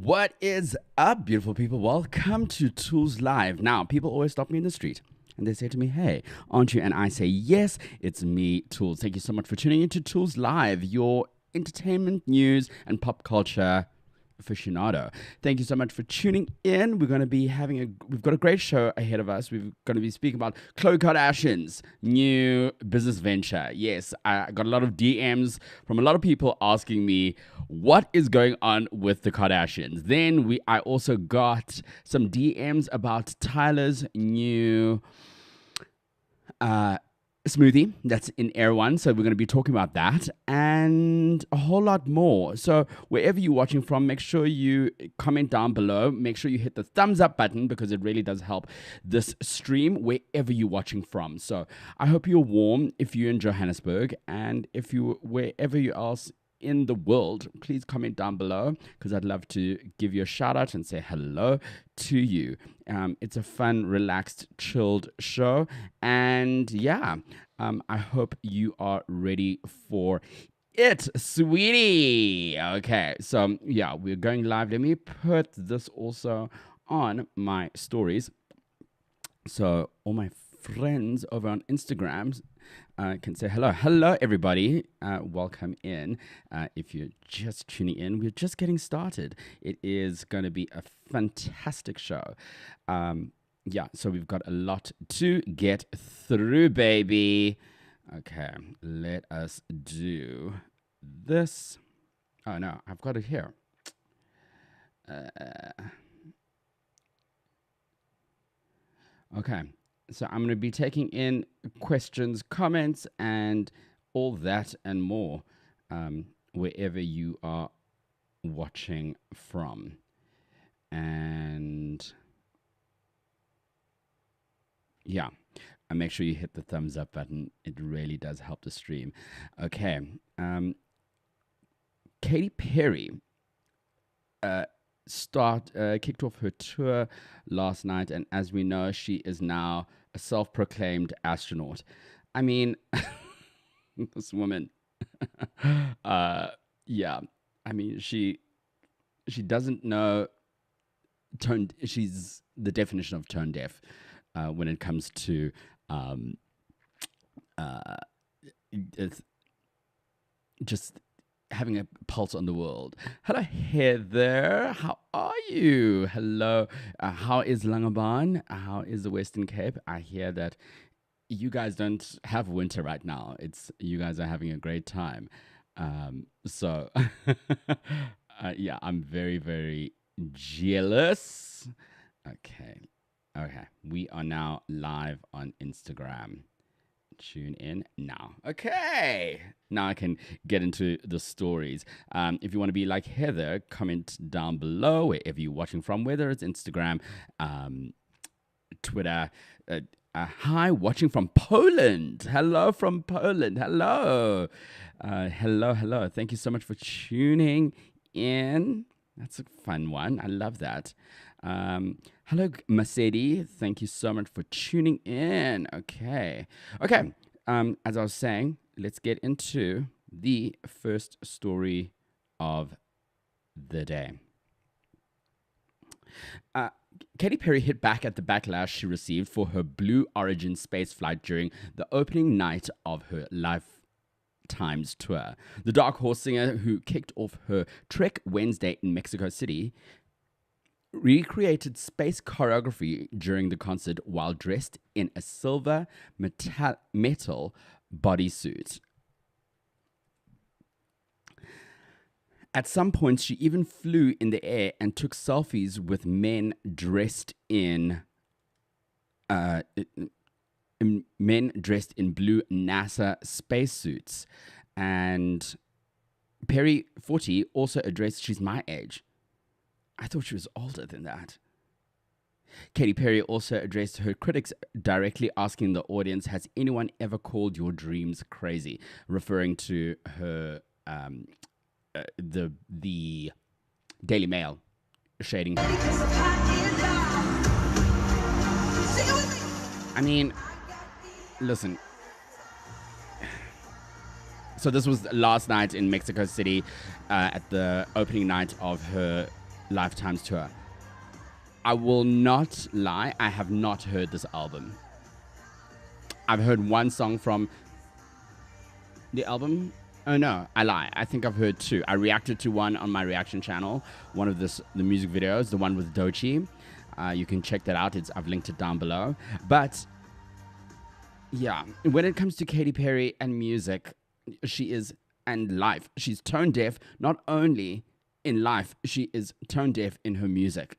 What is up, beautiful people? Welcome to Toolz Live. Now, people always stop me in the street and they say to me, "Hey, aren't you?" And I say, "Yes, it's me, Toolz." Thank you so much for tuning into Toolz Live, your entertainment, news, and pop culture aficionado. Thank you so much for tuning in. We've got a great show ahead of us. We're going to be speaking about Khloé Kardashian's new business venture. Yes, I got a lot of DMs from a lot of people asking me what is going on with the Kardashians. Then I also got some DMs about Tyla's new smoothie that's in R1, so we're going to be talking about that and a whole lot more. So wherever you're watching from, make sure you comment down below. Make sure you hit the thumbs up button because it really does help this stream wherever you're watching from. So I hope you're warm if you're in Johannesburg, and if you wherever you else in the world, please comment down below because I'd love to give you a shout out and say hello to you. It's a fun, relaxed, chilled show, and yeah, I hope you are ready for it, sweetie. Okay, so yeah, we're going live. Let me put this also on my stories so all my friends over on Instagram can say hello. Hello, everybody. Welcome in. If you're just tuning in, we're just getting started. It is going to be a fantastic show. Yeah, so we've got a lot to get through, baby. Okay, let us do this. Oh, no, I've got it here. Okay. So I'm going to be taking in questions, comments, and all that and more wherever you are watching from. And yeah, and make sure you hit the thumbs up button. It really does help the stream. Okay. Katy Perry kicked off her tour last night, and as we know, she is now a self-proclaimed astronaut. I mean, this woman, yeah, I mean, she doesn't know tone. She's the definition of tone deaf when it comes to it's just having a pulse on the world. Hello, Heather. How are you? Hello. How is Langebaan? How is the Western Cape? I hear that you guys don't have winter right now. You guys are having a great time. So yeah, I'm very, very jealous. Okay. We are now live on Instagram. Tune in now. Okay, now I can get into the stories. If you want to be like Heather, comment down below wherever you're watching from, whether it's Instagram, Twitter. Hi, watching from Poland. Hello from Poland. Hello. Hello. Thank you so much for tuning in. That's a fun one. I love that. Hello, Mercedes. Thank you so much for tuning in. Okay. As I was saying, let's get into the first story of the day. Katy Perry hit back at the backlash she received for her Blue Origin space flight during the opening night of her Lifetimes tour. The Dark Horse singer, who kicked off her trek Wednesday in Mexico City, recreated space choreography during the concert while dressed in a silver metal bodysuit. At some points, she even flew in the air and took selfies with men dressed in blue NASA spacesuits. And Perry 40 also addressed, "She's my age." I thought she was older than that. Katy Perry also addressed her critics, directly asking the audience, "Has anyone ever called your dreams crazy?" Referring to her, the Daily Mail shading her. I mean, listen. So this was last night in Mexico City at the opening night of her Lifetime's tour. I will not lie, I have not heard this album. I've heard one song from the album. Oh no, I lie. I think I've heard two. I reacted to one on my reaction channel, one of the music videos, the one with Doechii. You can check that out. I've linked it down below. But yeah, when it comes to Katy Perry and music, and life, she's tone deaf. Not only in life, she is tone deaf in her music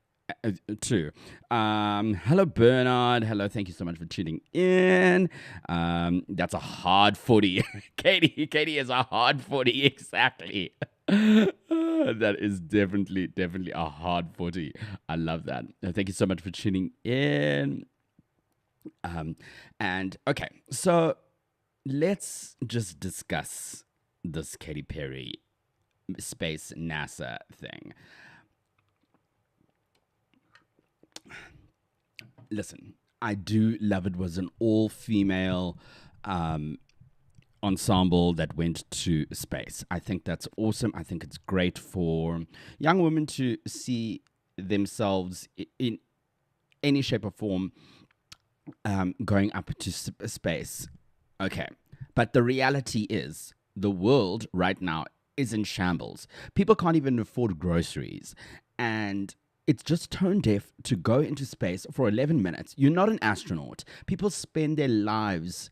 too. Hello Bernard. Hello, thank you so much for tuning in. That's a hard footy. Katy is a hard footy, exactly. That is definitely a hard footy. I love that. Thank you so much for tuning in. And okay, so let's just discuss this Katy Perry space NASA thing. Listen, I do love it was an all-female ensemble that went to space. I think that's awesome. I think it's great for young women to see themselves in any shape or form going up to space. Okay, but the reality is the world right now is in shambles. People can't even afford groceries, and it's just tone deaf to go into space for 11 minutes. You're not an astronaut. People spend their lives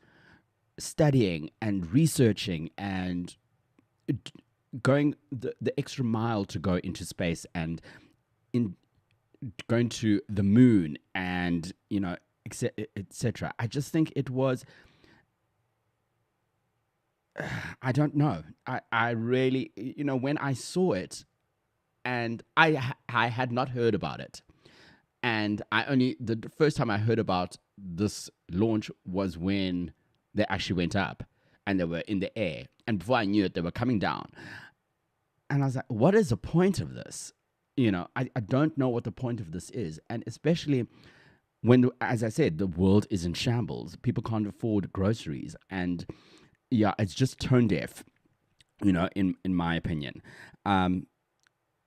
studying and researching and going the extra mile to go into space and going to the moon and, etc. I just think it was... I don't know. I really, when I saw it, and I had not heard about it, and the first time I heard about this launch was when they actually went up and they were in the air, and before I knew it, they were coming down, and I was like, what is the point of this? I don't know what the point of this is, and especially when, as I said, the world is in shambles. People can't afford groceries, and yeah, it's just tone deaf, in my opinion.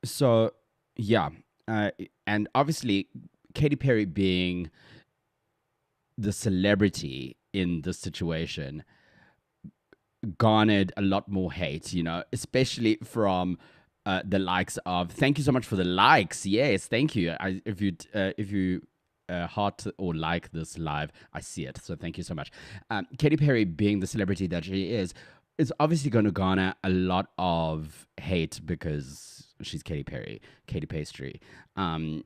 So yeah, and obviously Katy Perry being the celebrity in this situation garnered a lot more hate, especially from the likes of. Thank you so much for the likes. Yes, thank you. If you heart or like this live, I see it. So thank you so much. Katy Perry being the celebrity that she is obviously going to garner a lot of hate because she's Katy Perry, Katy Pastry. I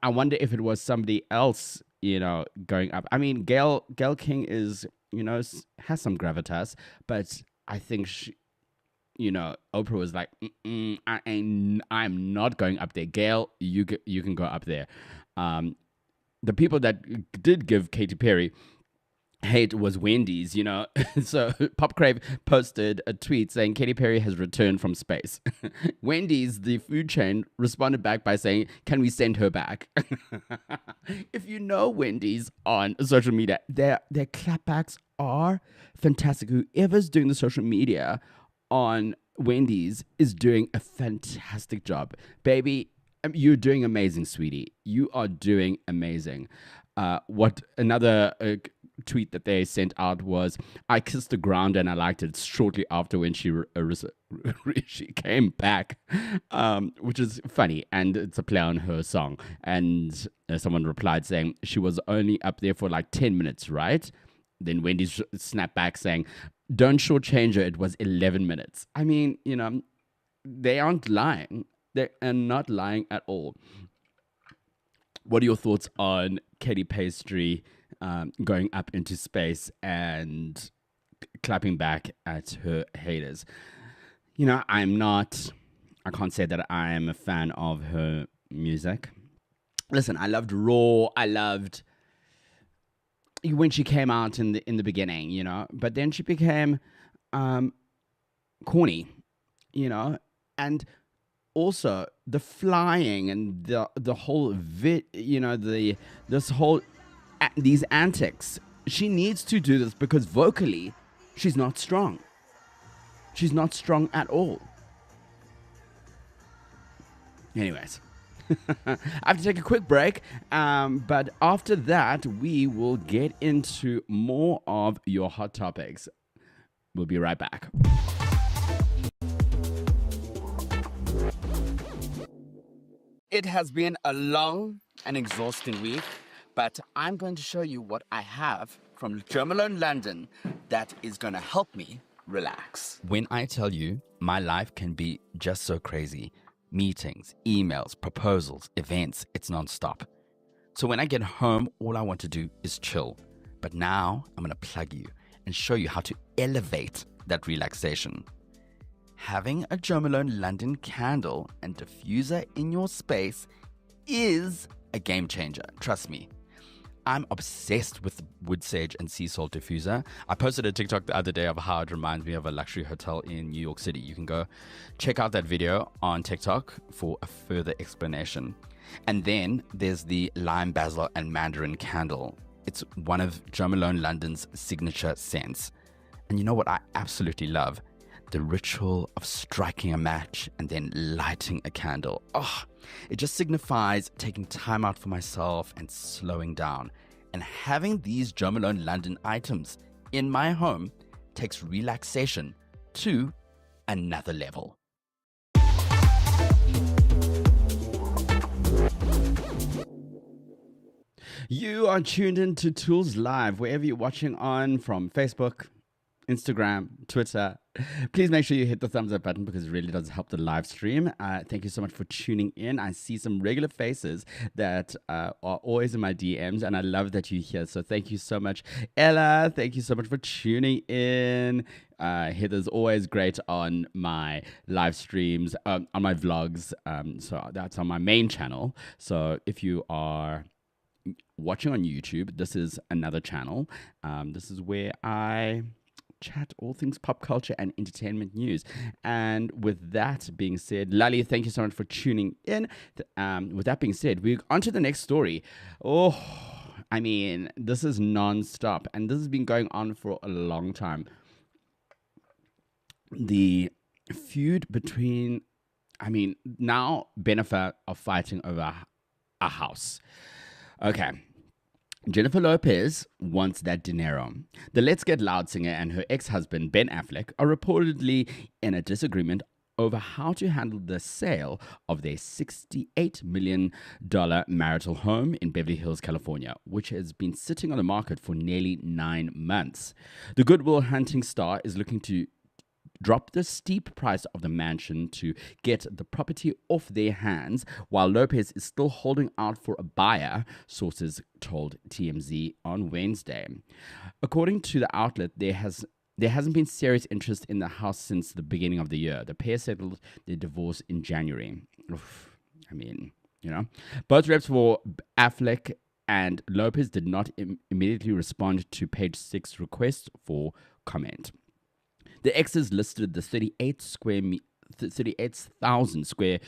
wonder if it was somebody else, going up. I mean, Gayle King is, has some gravitas, but I think she, Oprah was like, I'm not going up there. Gayle, you can go up there. The people that did give Katy Perry hate was Wendy's, So Pop Crave posted a tweet saying Katy Perry has returned from space. Wendy's, the food chain, responded back by saying, can we send her back? If you know Wendy's on social media, their clapbacks are fantastic. Whoever's doing the social media on Wendy's is doing a fantastic job. Baby, you're doing amazing, sweetie. You are doing amazing. What another tweet that they sent out was, I kissed the ground and I liked it shortly after when she she came back, which is funny, and it's a play on her song. And someone replied saying she was only up there for like 10 minutes, right? Then Wendy snapped back saying, don't shortchange her, it was 11 minutes. I mean, they aren't lying. They are not lying at all. What are your thoughts on Katy Pastry going up into space and clapping back at her haters? I can't say that I am a fan of her music. Listen, I loved Raw. I loved when she came out in the beginning, but then she became corny, and also the flying and the whole these antics. She needs to do this because vocally she's not strong. She's not strong at all. Anyways, I have to take a quick break, but after that, we will get into more of your hot topics. We'll be right back. It has been a long and exhausting week, but I'm going to show you what I have from German London that is going to help me relax. When I tell you my life can be just so crazy, meetings, emails, proposals, events, it's nonstop. So when I get home, all I want to do is chill. But now I'm going to plug you and show you how to elevate that relaxation. Having a German London candle and diffuser in your space is a game changer. Trust me. I'm obsessed with wood sage and sea salt diffuser. I posted a TikTok the other day of how it reminds me of a luxury hotel in New York City. You can go check out that video on TikTok for a further explanation. And then there's the lime basil and mandarin candle. It's one of German London's signature scents. And you know what I absolutely love? The ritual of striking a match and then lighting a candle. Oh, it just signifies taking time out for myself and slowing down. And having these German London items in my home takes relaxation to another level. You are tuned in to Toolz Live, wherever you're watching on, from Facebook, Instagram, Twitter. Please make sure you hit the thumbs up button because it really does help the live stream. Thank you so much for tuning in. I see some regular faces that are always in my DMs, and I love that you're here. So thank you so much. Ella, thank you so much for tuning in. Heather's always great on my live streams, on my vlogs. So that's on my main channel. So if you are watching on YouTube, this is another channel. This is where I chat all things pop culture and entertainment news. And with that being said, Lali, thank you so much for tuning in. With that being said, we're on to the next story. Oh, I mean, this is non-stop, and this has been going on for a long time. The feud between, now Bennifer are fighting over a house. Okay. Jennifer Lopez wants that dinero. The Let's Get Loud singer and her ex-husband, Ben Affleck, are reportedly in a disagreement over how to handle the sale of their $68 million marital home in Beverly Hills, California, which has been sitting on the market for nearly 9 months. The Good Will Hunting star is looking to drop the steep price of the mansion to get the property off their hands, while Lopez is still holding out for a buyer, sources told TMZ on Wednesday. According to the outlet, there hasn't been serious interest in the house since the beginning of the year. The pair settled their divorce in January. Both reps for Affleck and Lopez did not immediately respond to Page Six's request for comment. The exes listed the 38,000 square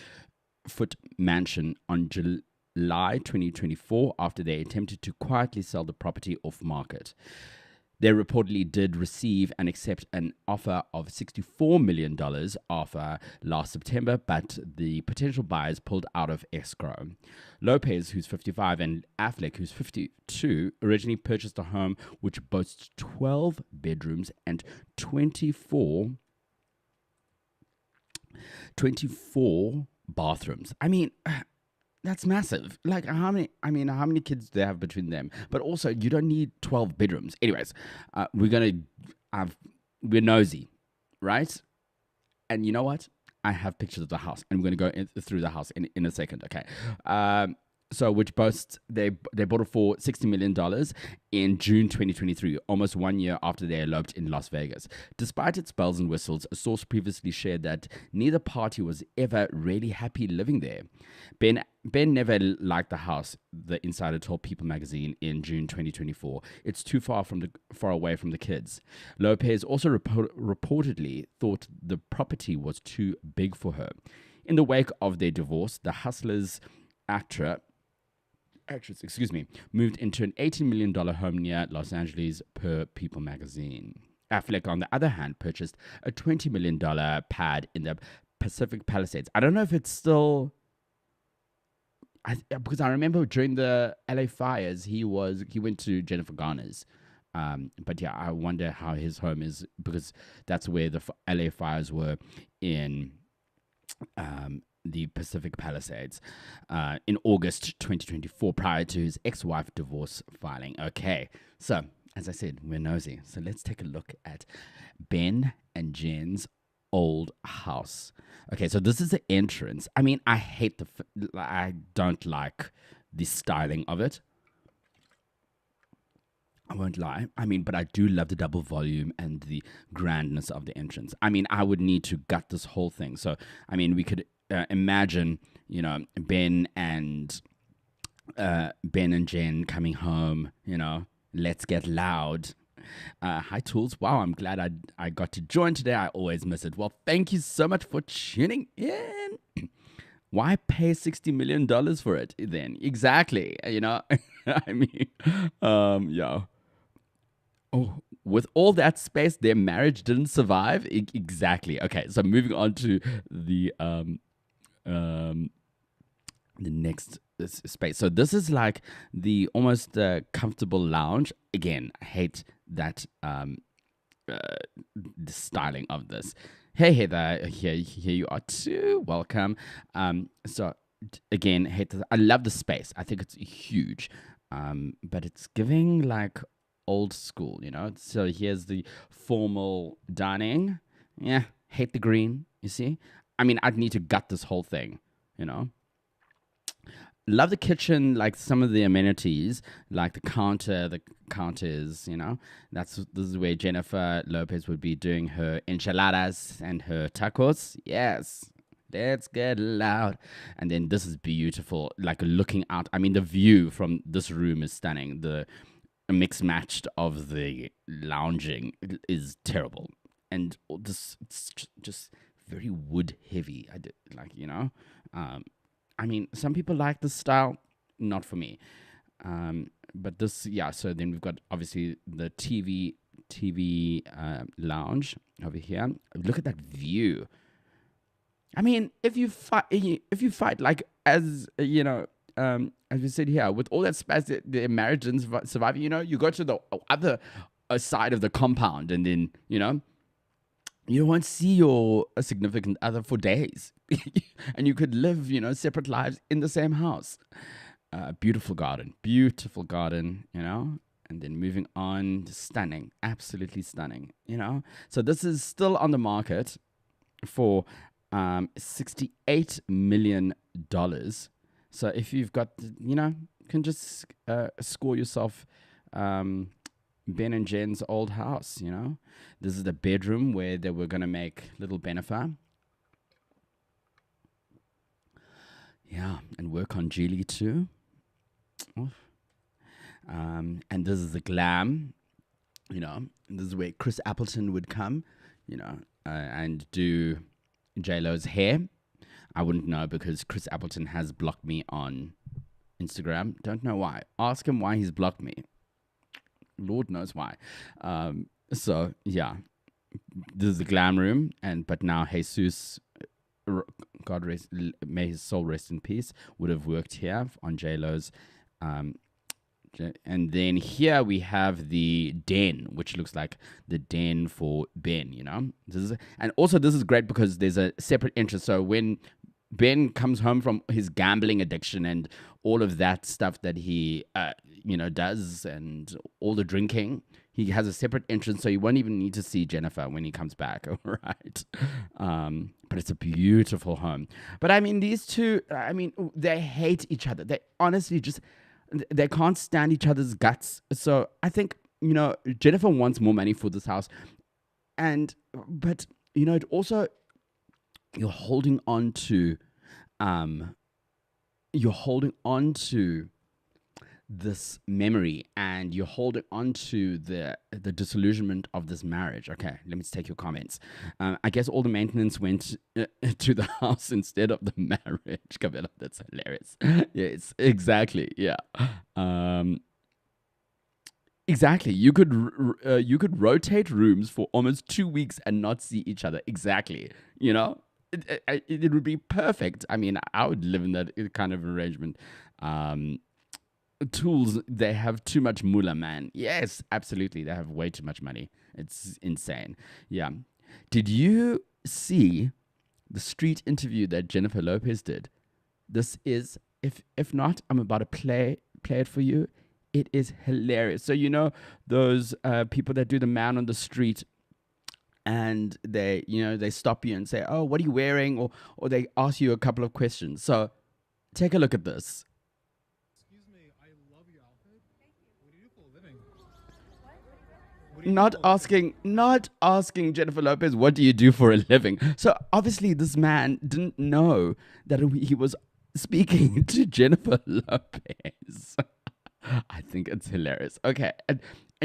foot mansion on July 2024 after they attempted to quietly sell the property off market. They reportedly did receive and accept an offer of $64 million offer last September, but the potential buyers pulled out of escrow. Lopez, who's 55, and Affleck, who's 52, originally purchased a home which boasts 12 bedrooms and 24 bathrooms. That's massive. Like, how many kids do they have between them? But also, you don't need 12 bedrooms. Anyways, we're nosy, right? And you know what? I have pictures of the house, and we're going to go through the house in a second, okay? Which boasts, they bought it for $60 million in June 2023, almost 1 year after they eloped in Las Vegas. Despite its bells and whistles, a source previously shared that neither party was ever really happy living there. Ben never liked the house, the insider told People magazine in June 2024. It's too far away from the kids. Lopez also reportedly thought the property was too big for her. In the wake of their divorce, the Hustlers actress, moved into an $18 million home near Los Angeles, per People magazine. Affleck, on the other hand, purchased a $20 million pad in the Pacific Palisades. I don't know if it's still because I remember during the LA fires, he went to Jennifer Garner's. But yeah, I wonder how his home is, because that's where the LA fires were in the Pacific Palisades in August 2024, prior to his ex-wife divorce filing. Okay, so as I said, we're nosy. So let's take a look at Ben and Jen's old house. Okay, so this is the entrance. I mean, I hate I don't like the styling of it. I won't lie. I mean, but I do love the double volume and the grandness of the entrance. I mean, I would need to gut this whole thing. So, I mean, we could imagine, Ben and Jen coming home. Let's get loud. Hi, Toolz. Wow, I'm glad I got to join today. I always miss it. Well, thank you so much for tuning in. Why pay $60 million for it then? Exactly. I mean, yeah. Oh, with all that space, their marriage didn't survive. Exactly. Okay, so moving on to the next space. So this is like the almost comfortable lounge. Again, I hate that the styling of this. Hey Heather, here you are too. Welcome. So again, hate this. I love the space. I think it's huge. But it's giving like old school, So here's the formal dining. Yeah, hate the green, you see? I mean, I'd need to gut this whole thing, Love the kitchen, like some of the amenities, like the counters, This is where Jennifer Lopez would be doing her enchiladas and her tacos. Yes. Let's get loud. And then this is beautiful, like looking out. I mean, the view from this room is stunning. The mix matched of the lounging is terrible, and this it's just very wood heavy. I did like I mean, some people like this style, not for me. But this, yeah. So then we've got obviously the TV lounge over here. Look at that view. I mean, if you fight like as we said here, with all that space, the marriage didn't survive. You go to the other side of the compound, and then you won't see your significant other for days, and you could live separate lives in the same house. Beautiful garden, and then moving on, stunning, absolutely stunning. So this is still on the market for $68 million. So if you've got, you can just score yourself Ben and Jen's old house, This is the bedroom where they were going to make little Bennifer. Yeah, and work on Julie too. And this is the glam, and this is where Chris Appleton would come, and do J-Lo's hair. I wouldn't know, because Chris Appleton has blocked me on Instagram. Don't know why. Ask him why he's blocked me. Lord knows why. So yeah, this is the glam room, but now Jesus, God rest, may his soul rest in peace, would have worked here on J-Lo's. And then here we have the den, which looks like the den for Ben, and also this is great because there's a separate entrance. So when Ben comes home from his gambling addiction and all of that stuff that he, does, and all the drinking, he has a separate entrance, so you won't even need to see Jennifer when he comes back, all right? But it's a beautiful home. But I mean, these two, they hate each other. They honestly they can't stand each other's guts. So I think, Jennifer wants more money for this house. But, it also, you're holding on to this memory, and you're holding on to the disillusionment of this marriage. Okay, let me take your comments. I guess all the maintenance went to the house instead of the marriage. Camilla, that's hilarious. Yes, exactly. Yeah. Exactly. You could rotate rooms for almost 2 weeks and not see each other. Exactly. it would be perfect. I mean, I would live in that kind of arrangement. Toolz, they have too much moolah, man. Yes, absolutely. They have way too much money. It's insane. Yeah. Did you see the street interview that Jennifer Lopez did? This is, if not, I'm about to play it for you. It is hilarious. So you know those people that do the man on the street, and they stop you and say, "Oh, what are you wearing?" or they ask you a couple of questions. So take a look at this. Excuse me, I love your outfit. What do you do for a living? What do you do Not for a living? asking Jennifer Lopez, what do you do for a living? So obviously this man didn't know that he was speaking to Jennifer Lopez. I think it's hilarious. Okay, and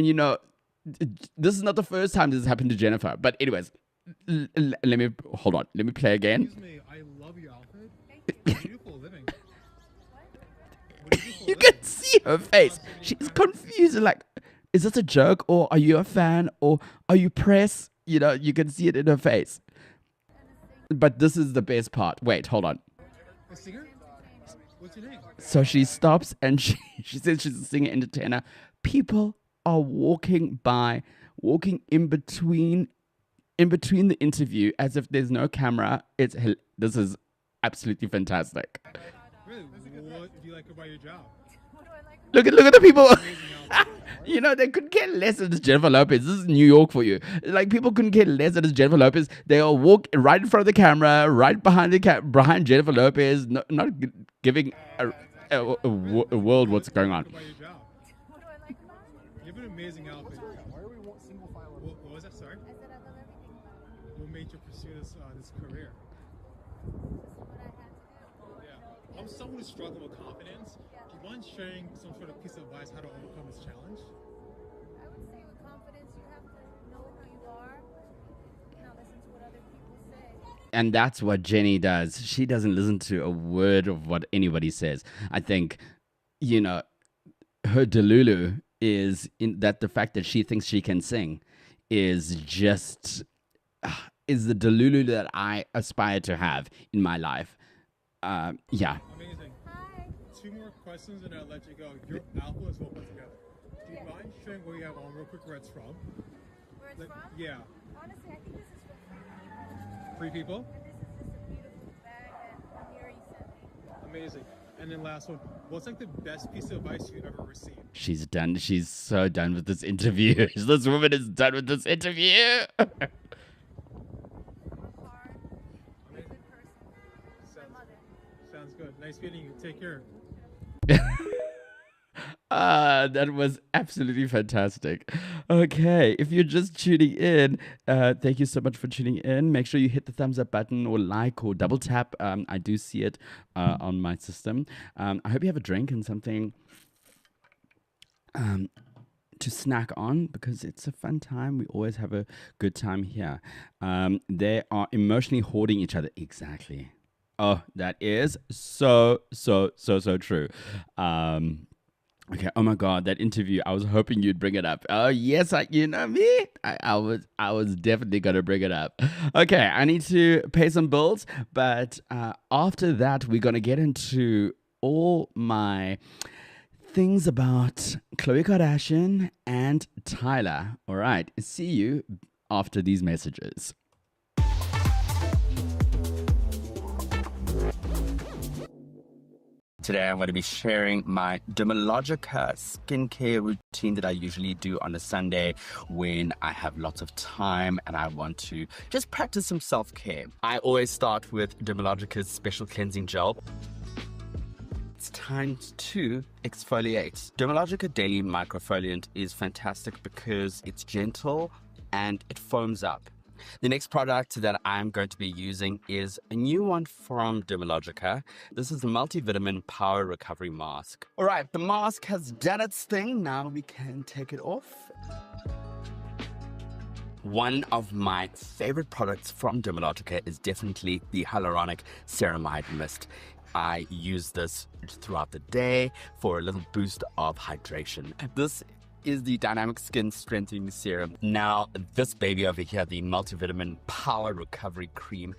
you know, this is not the first time this has happened to Jennifer. But anyways, let me hold on. Let me play again. Excuse me, I love your outfit. What do you do for a living? What do you do for a You living? can see her face. She's confused. Like, is this a joke, or are you a fan, or are you press? You know, you can see it in her face. But this is the best part. Wait, hold on. A singer? What's your name? So she stops and she says she's a singer entertainer. People are walking in between the interview as if there's no camera. This is absolutely fantastic. Really? What do you like about your job? Look at the people. Amazing outfit. You know, they couldn't care less than this Jennifer Lopez. This is New York for you. Like, people couldn't care less than this Jennifer Lopez. They all walk right in front of the camera, right behind behind Jennifer Lopez, not giving a world what's going on. About your job. You have an amazing outfit. Why are we single file? What was that? Sorry. What made you pursue this career? Yeah. I'm someone who's struggling with confidence. Do you mind sharing some sort of piece of advice how to overcome this challenge? I would say with confidence, you have to know who you are, not listen to what other people say. And that's what Jenny does. She doesn't listen to a word of what anybody says. I think, you know, her delulu is in that the fact that she thinks she can sing is just is the delulu that I aspire to have in my life. Yeah. Amazing. Hi. 2 more questions and I'll let you go. Your outfit is well put together. Do you mind sharing what you have on real quick where it's from? Where it's Like, from? yeah. Honestly, I think this is for 3 people. 3 people? And this is just a beautiful bag that Amiri sent me. Amazing. And then last one. What's like the best piece of advice you've ever received? She's done. She's so done with this interview. This woman is done with this interview. Work hard. Be a good person. My mother. Sounds good. Nice meeting you. Take care. That was absolutely fantastic. Okay, if you're just tuning in, thank you so much for tuning in. Make sure you hit the thumbs up button or like or double tap. I do see it on my system. I hope you have a drink and something to snack on, because it's a fun time. We always have a good time here. They are emotionally hoarding each other. Exactly. Oh, that is so true. Okay. Oh my God, that interview. I was hoping you'd bring it up. Oh yes, you know me. I was definitely gonna bring it up. Okay, I need to pay some bills, but after that, we're gonna get into all my things about Khloé Kardashian and Tyla. All right. See you after these messages. Today I'm going to be sharing my Dermalogica skincare routine that I usually do on a Sunday when I have lots of time and I want to just practice some self-care. I always start with Dermalogica's special cleansing gel. It's time to exfoliate. Dermalogica Daily Microfoliant is fantastic because it's gentle and it foams up. The next product that I'm going to be using is a new one from Dermalogica. This is the Multivitamin Power Recovery Mask. All right, the mask has done its thing. Now we can take it off. One of my favorite products from Dermalogica is definitely the Hyaluronic Ceramide Mist. I use this throughout the day for a little boost of hydration. This is the Dynamic Skin Strengthening Serum. Now, this baby over here, the Multivitamin Power Recovery Cream,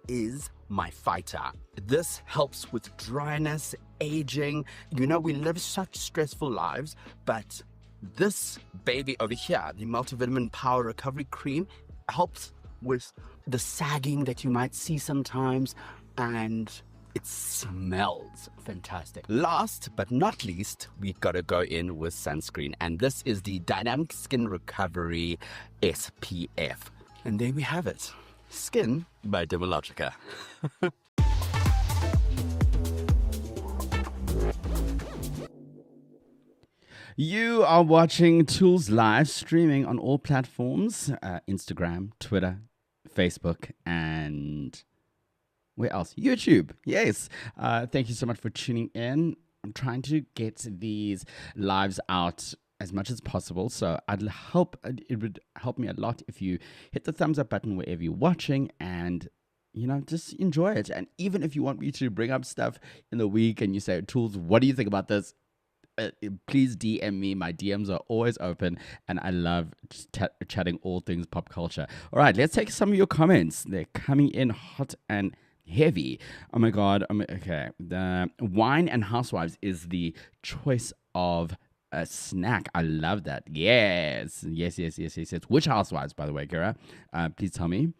is my fighter. This helps with dryness, aging. You know, we live such stressful lives, but this baby over here, the multivitamin power recovery cream, helps with the sagging that you might see sometimes, and it smells fantastic. Last but not least, we gotta go in with sunscreen, and this is the Dynamic Skin Recovery SPF. And there we have it. Skin by Dermalogica. You are watching Toolz live streaming on all platforms, Instagram, Twitter, Facebook, and where else? YouTube. Yes. Thank you so much for tuning in. I'm trying to get these lives out as much as possible. So it would help me a lot if you hit the thumbs up button wherever you're watching and, just enjoy it. And even if you want me to bring up stuff in the week and you say, Toolz, what do you think about this? Please DM me. My DMs are always open, and I love just chatting all things pop culture. All right, let's take some of your comments. They're coming in hot and heavy. Oh my God. Okay. The wine and housewives is the choice of a snack. I love that. Yes. Which housewives, by the way, Kira? Please tell me.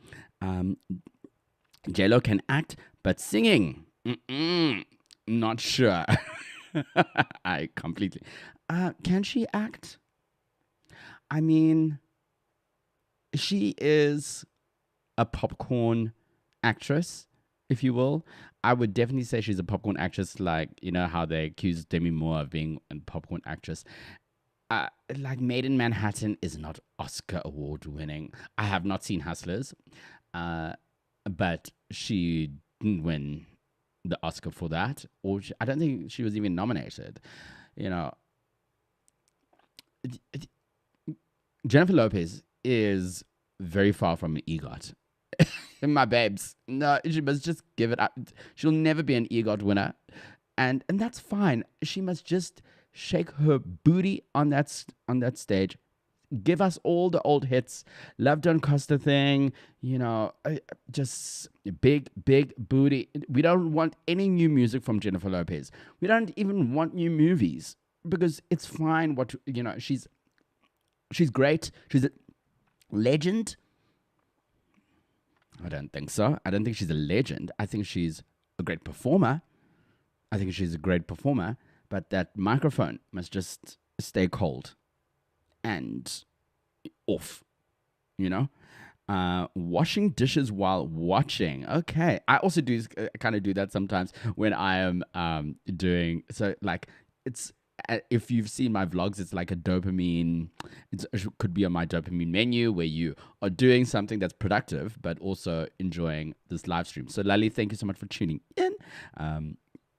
JLo can act, but singing. Not sure. I completely. Can she act? I mean, she is a popcorn actress, if you will. I would definitely say she's a popcorn actress, like, how they accuse Demi Moore of being a popcorn actress. Like Made in Manhattan is not Oscar award winning. I have not seen Hustlers, but she didn't win the Oscar for that, or I don't think she was even nominated. Jennifer Lopez is very far from an EGOT. My babes, no, she must just give it up. She'll never be an EGOT winner, and that's fine. She must just shake her booty on that stage. Give us all the old hits. Love Don't Cost a Thing, just big booty. We don't want any new music from Jennifer Lopez. We don't even want new movies, because it's fine. She's great. She's a legend. I don't think so. I don't think she's a legend. I think she's a great performer. But that microphone must just stay cold and off, washing dishes while watching. Okay. I also kind of do that sometimes when I am doing, so like, it's, if you've seen my vlogs, it's like a dopamine, it could be on my dopamine menu where you are doing something that's productive, but also enjoying this live stream. So Lali, thank you so much for tuning in.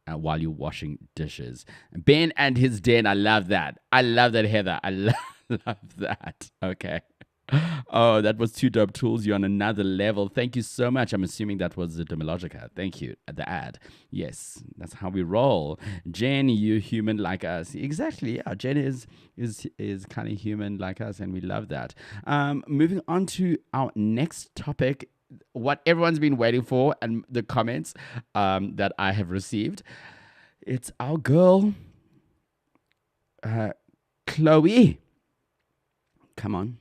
While you're washing dishes. Ben and his den, I love that. Heather. I love that. Okay. Oh, that was too dope. Toolz, you're on another level. Thank you so much. I'm assuming that was the Dermalogica. Thank you. The ad. Yes, that's how we roll. Jen, you human like us. Exactly. Yeah, Jen is kind of human like us, and we love that. Moving on to our next topic, what everyone's been waiting for, and the comments that I have received. It's our girl, Khloé. Come on.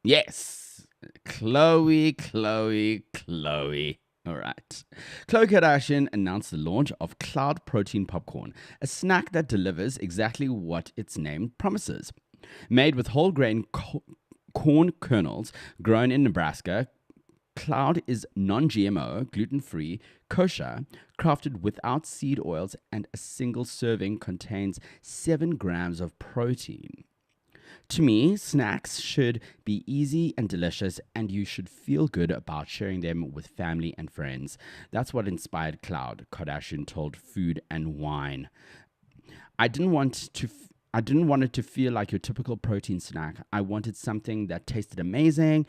Yes. Khloé. All right. Khloé Kardashian announced the launch of Cloud Protein Popcorn, a snack that delivers exactly what its name promises. Made with whole grain corn kernels grown in Nebraska, Cloud is non-GMO, gluten-free, kosher, crafted without seed oils, and a single serving contains 7 grams of protein. To me, snacks should be easy and delicious, and you should feel good about sharing them with family and friends. That's what inspired Cloud, Kardashian told Food and Wine. I didn't want it to feel like your typical protein snack. I wanted something that tasted amazing,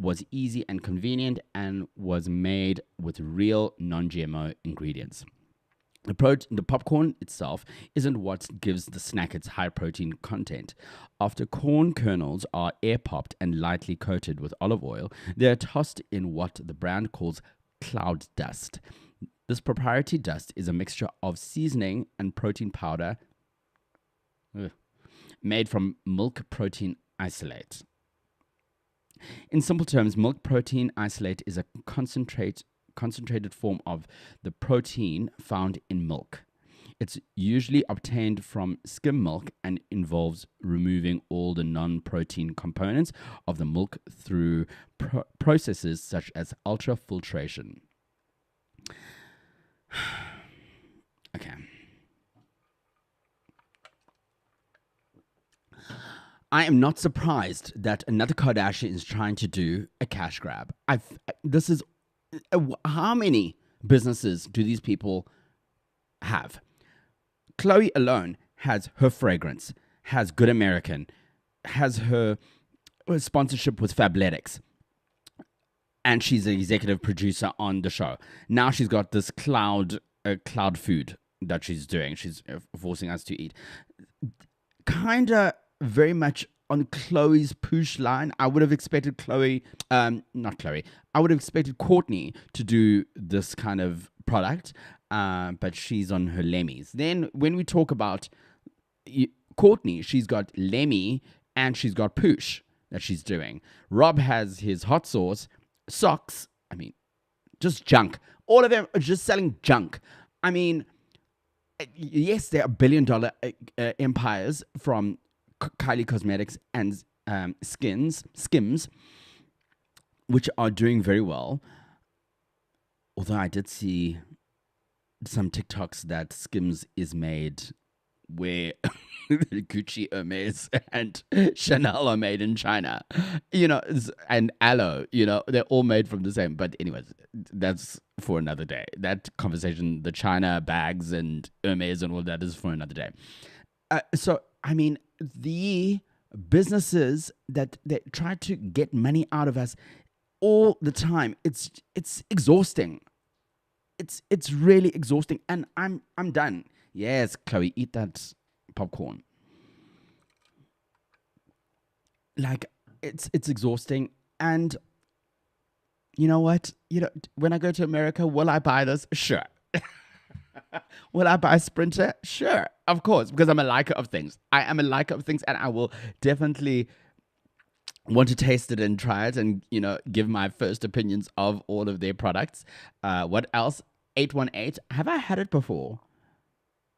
was easy and convenient, and was made with real non-GMO ingredients. The popcorn itself isn't what gives the snack its high protein content. After corn kernels are air popped and lightly coated with olive oil, they are tossed in what the brand calls cloud dust. This proprietary dust is a mixture of seasoning and protein powder made from milk protein isolate. In simple terms, milk protein isolate is a concentrated form of the protein found in milk. It's usually obtained from skim milk and involves removing all the non-protein components of the milk through processes such as ultrafiltration. Okay. I am not surprised that another Kardashian is trying to do a cash grab. How many businesses do these people have? Khloé alone has her fragrance, has Good American, has her sponsorship with Fabletics, and she's an executive producer on the show. Now she's got this cloud food that she's doing. She's forcing us to eat. Kinda very much on Khloé's push line. I would have expected not Khloé. I would have expected Kourtney to do this kind of product, but she's on her Lemmys. Then when we talk about Kourtney, she's got Lemmy and she's got Poosh that she's doing. Rob has his hot sauce, socks. I mean, just junk. All of them are just selling junk. I mean, yes, there are billion-dollar empires from Kylie Cosmetics and Skims, which are doing very well. Although I did see some TikToks that Skims is made where Gucci, Hermes, and Chanel are made in China, and Aloe, they're all made from the same. But anyways, that's for another day. That conversation, the China bags and Hermes and all that is for another day. So, I mean, the businesses that try to get money out of us all the time, it's exhausting. It's really exhausting, and I'm done. Yes, Khloé, eat that popcorn. Like, it's exhausting, and you know what? When I go to America, will I buy this? Sure. Will I buy a Sprinter? Sure, of course, because I'm a liker of things. I am a liker of things, and I will definitely want to taste it and try it and, give my first opinions of all of their products. What else? 818. Have I had it before?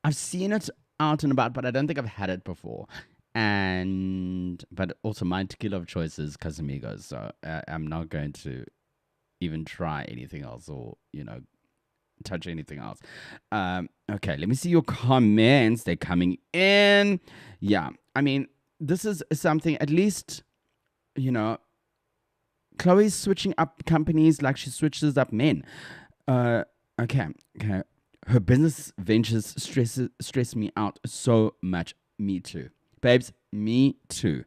I've seen it out and about, but I don't think I've had it before. But also my tequila of choice is Casamigos, so I'm not going to even try anything else or, touch anything else. Okay, let me see your comments. They're coming in. Yeah, I mean, this is something, at least, Khloé's switching up companies like she switches up men. Okay. Her business ventures stress me out so much. Me too. Babes, me too.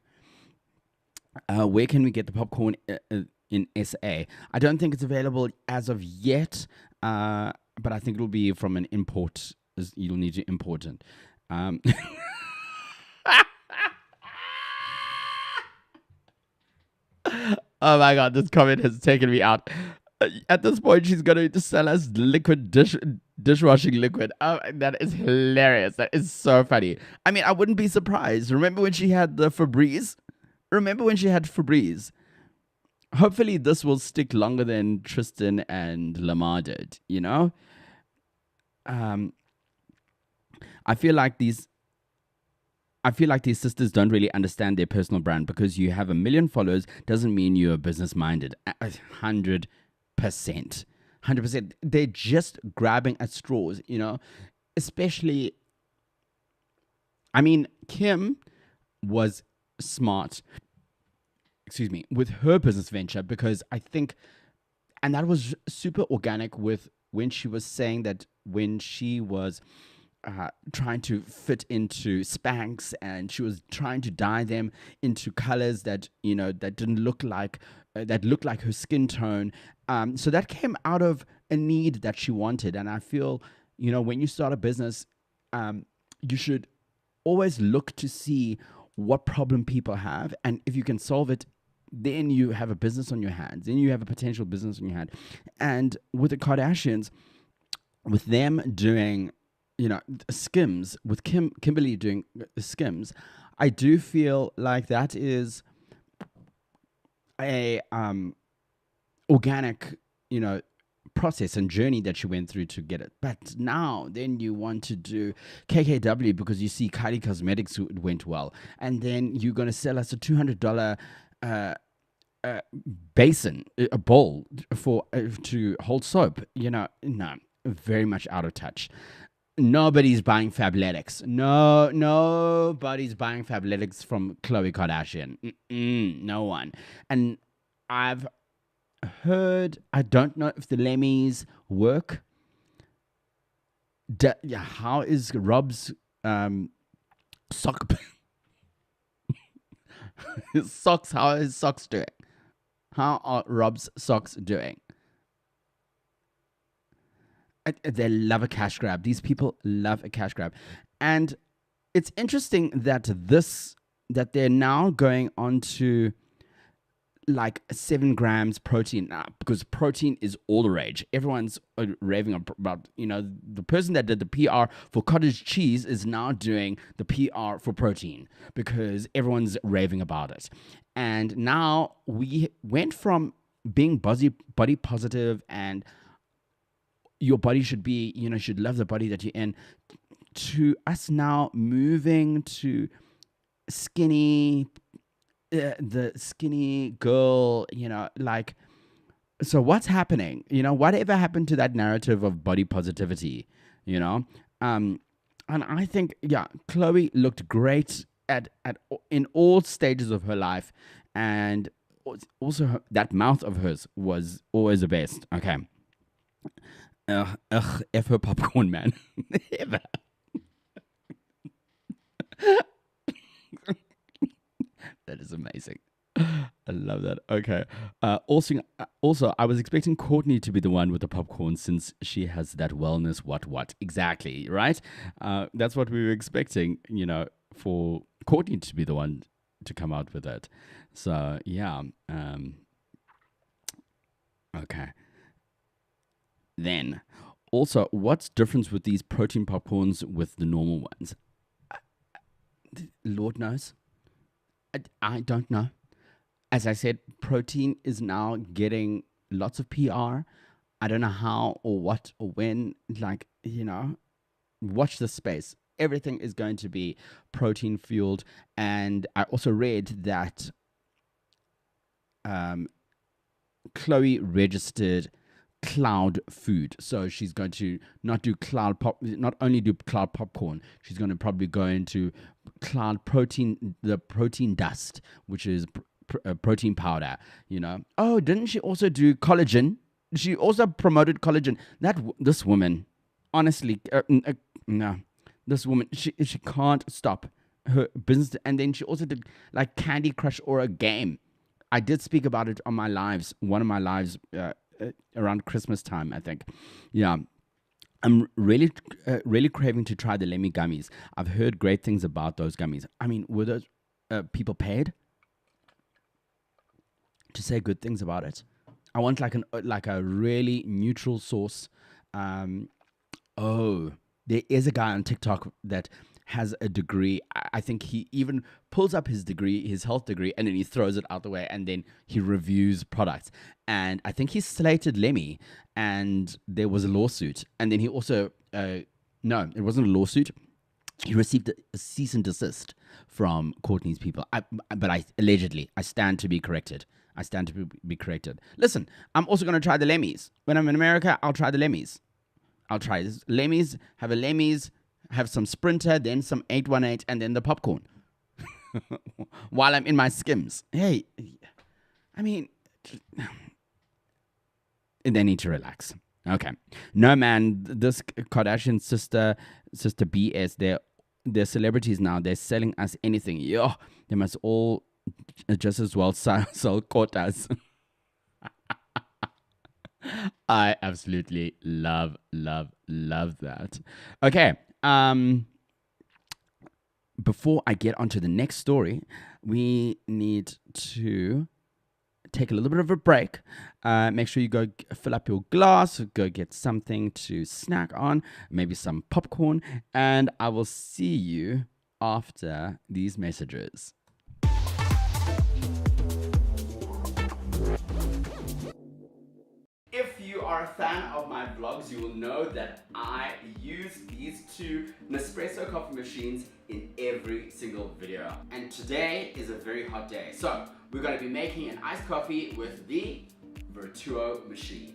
Where can we get the popcorn in SA? I don't think it's available as of yet, but I think it'll be from an import. You'll need to import it. Oh my God, this comment has taken me out. At this point, she's going to sell us liquid dishwashing liquid. Oh, that is hilarious. That is so funny. I mean, I wouldn't be surprised. Remember when she had the Febreze? Hopefully, this will stick longer than Tristan and Lamar did, I feel like these sisters don't really understand their personal brand. Because you have 1 million followers doesn't mean you're business-minded. 100%. 100%. They're just grabbing at straws, especially, I mean, Kim was smart, with her business venture, because I think, and that was super organic with when she was saying that when she was trying to fit into Spanx, and she was trying to dye them into colors that that didn't look like that looked like her skin tone. So that came out of a need that she wanted. And I feel when you start a business, you should always look to see what problem people have, and if you can solve it then you have a business on your hands. Then you have a potential business on your hand. And with the Kardashians, with them doing, Skims, with Kimberly doing Skims, I do feel like that is a organic, process and journey that she went through to get it. But now, then you want to do KKW because you see Kylie Cosmetics went well, and then you're going to sell us a $200 basin, a bowl for to hold soap. No, very much out of touch. Nobody's buying Fabletics. No, nobody's buying Fabletics from Khloé Kardashian. No one. And I've heard, I don't know if the Lemmys work. How is Rob's sock socks? How is socks doing? How are Rob's socks doing? They love a cash grab. These people love a cash grab, and it's interesting that they're now going on to like 7 grams protein now, because protein is all the rage. Everyone's raving about, the person that did the PR for cottage cheese is now doing the PR for protein because everyone's raving about it. And now we went from being body positive and your body should be, should love the body that you're in, to us now moving to skinny, the skinny girl, so what's happening? Whatever happened to that narrative of body positivity, and I think, Khloé looked great in all stages of her life, and also that mouth of hers was always the best. Okay. F her popcorn, man. Ever. That is amazing. I love that. Okay. Also, I was expecting Courtney to be the one with the popcorn since she has that wellness what. Exactly, right? That's what we were expecting, for Courtney to be the one to come out with it. So, yeah. Okay. Then, also, what's difference with these protein popcorns with the normal ones? Lord knows. I don't know. As I said, protein is now getting lots of PR. I don't know how or what or when. Watch this space. Everything is going to be protein fueled. And I also read that Khloé registered cloud food, so she's going to not only do cloud popcorn, she's going to probably go into cloud protein, the protein dust, which is protein powder. Oh, didn't she also do collagen? She also promoted collagen. This woman, honestly, no, this woman, she can't stop her business. And then she also did like Candy Crush or a game. I did speak about it on my lives, one of my lives, around Christmas time, I think. Yeah. I'm really craving to try the Lemmy gummies. I've heard great things about those gummies. I mean, were those people paid to say good things about it? I want like a really neutral source. There is a guy on TikTok that has a degree. I think he even pulls up his degree, his health degree, and then he throws it out the way, and then he reviews products. And I think he slated Lemmy, and there was a lawsuit. And then he also, no, it wasn't a lawsuit. He received a cease and desist from Courtney's people. But I stand to be corrected. I stand to be corrected. Listen, I'm also going to try the Lemmys. When I'm in America, I'll try the Lemmys. I'll try this. Lemmys, have some Sprinter, then some 818, and then the popcorn. While I'm in my Skims. Hey, I mean, they need to relax. Okay. No, man, this Kardashian sister BS, they're celebrities now. They're selling us anything. Yo, they must all just as well sell quotas. I absolutely love that. Okay. Before I get onto the next story, we need to take a little bit of a break. Make sure you go fill up your glass, go get something to snack on, maybe some popcorn, and I will see you after these messages. If you are a fan of my vlogs, you will know that I use these two Nespresso coffee machines in every single video. And today is a very hot day. So we're going to be making an iced coffee with the R420 machine.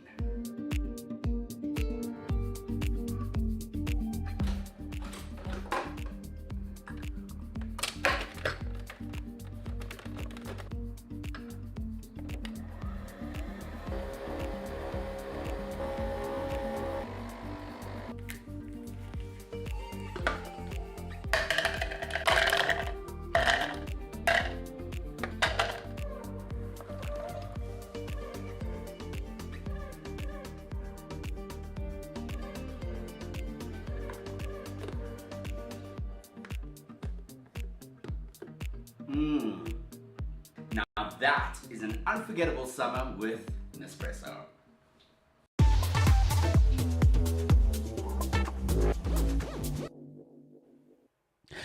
Now that is an unforgettable summer with Nespresso.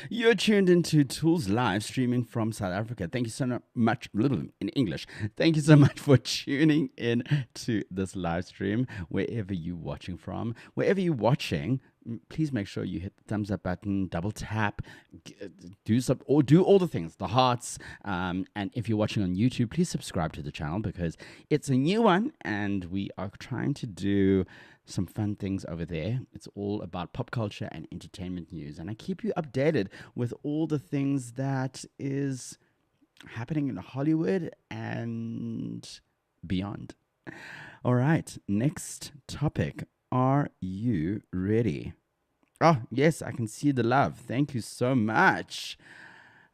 You're tuned into Toolz live streaming from South Africa. Thank you so much, in English. Thank you so much for tuning in to this live stream, wherever you're watching from. Wherever you're watching, please make sure you hit the thumbs up button, double tap, do all the things, the hearts. And if you're watching on YouTube, please subscribe to the channel because it's a new one and we are trying to do some fun things over there. It's all about pop culture and entertainment news. And I keep you updated with all the things that is happening in Hollywood and beyond. All right, next topic. Are you ready? Oh, yes, I can see the love. Thank you so much.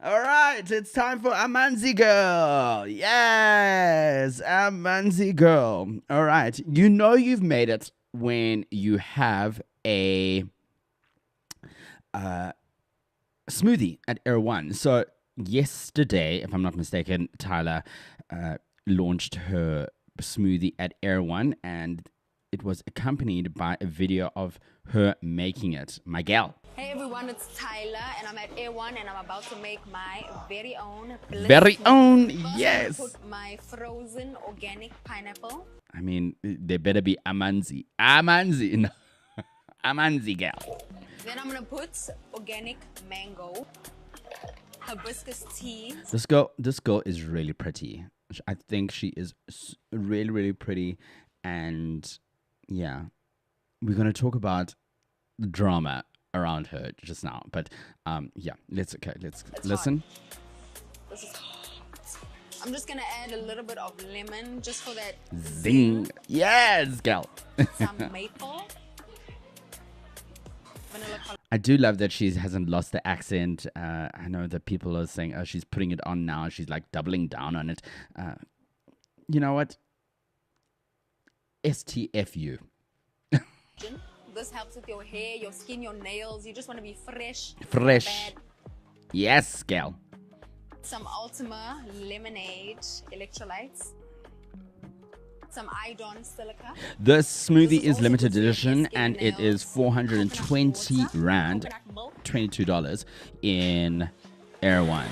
All right, it's time for Amanzi Girl. Yes, Amanzi Girl. All right, you know you've made it when you have a smoothie at R1. So yesterday, if I'm not mistaken, Tyla launched her smoothie at R1 and it was accompanied by a video of her making it. My gal. Hey everyone, it's Tyla and I'm at A1 and I'm about to make my very own Yes. Put my frozen organic pineapple. I mean, there better be Amanzi. Amanzi. No. Amanzi gal. Then I'm gonna put organic mango, hibiscus tea. This girl is really pretty. I think she is really, really pretty. And yeah, we're going to talk about the drama around her just now. But yeah, let's listen. This is hot. I'm just going to add a little bit of lemon just for that zing. Yes, gal. Some maple. I do love that she hasn't lost the accent. I know that people are saying, oh, she's putting it on now. She's like doubling down on it. You know what? STFU. This helps with your hair, your skin, your nails. You just want to be fresh. Fresh. Yes, gal. Some Ultima lemonade electrolytes. Some Idon silica. This smoothie is limited edition and it is 420 Rand, $22 in R1.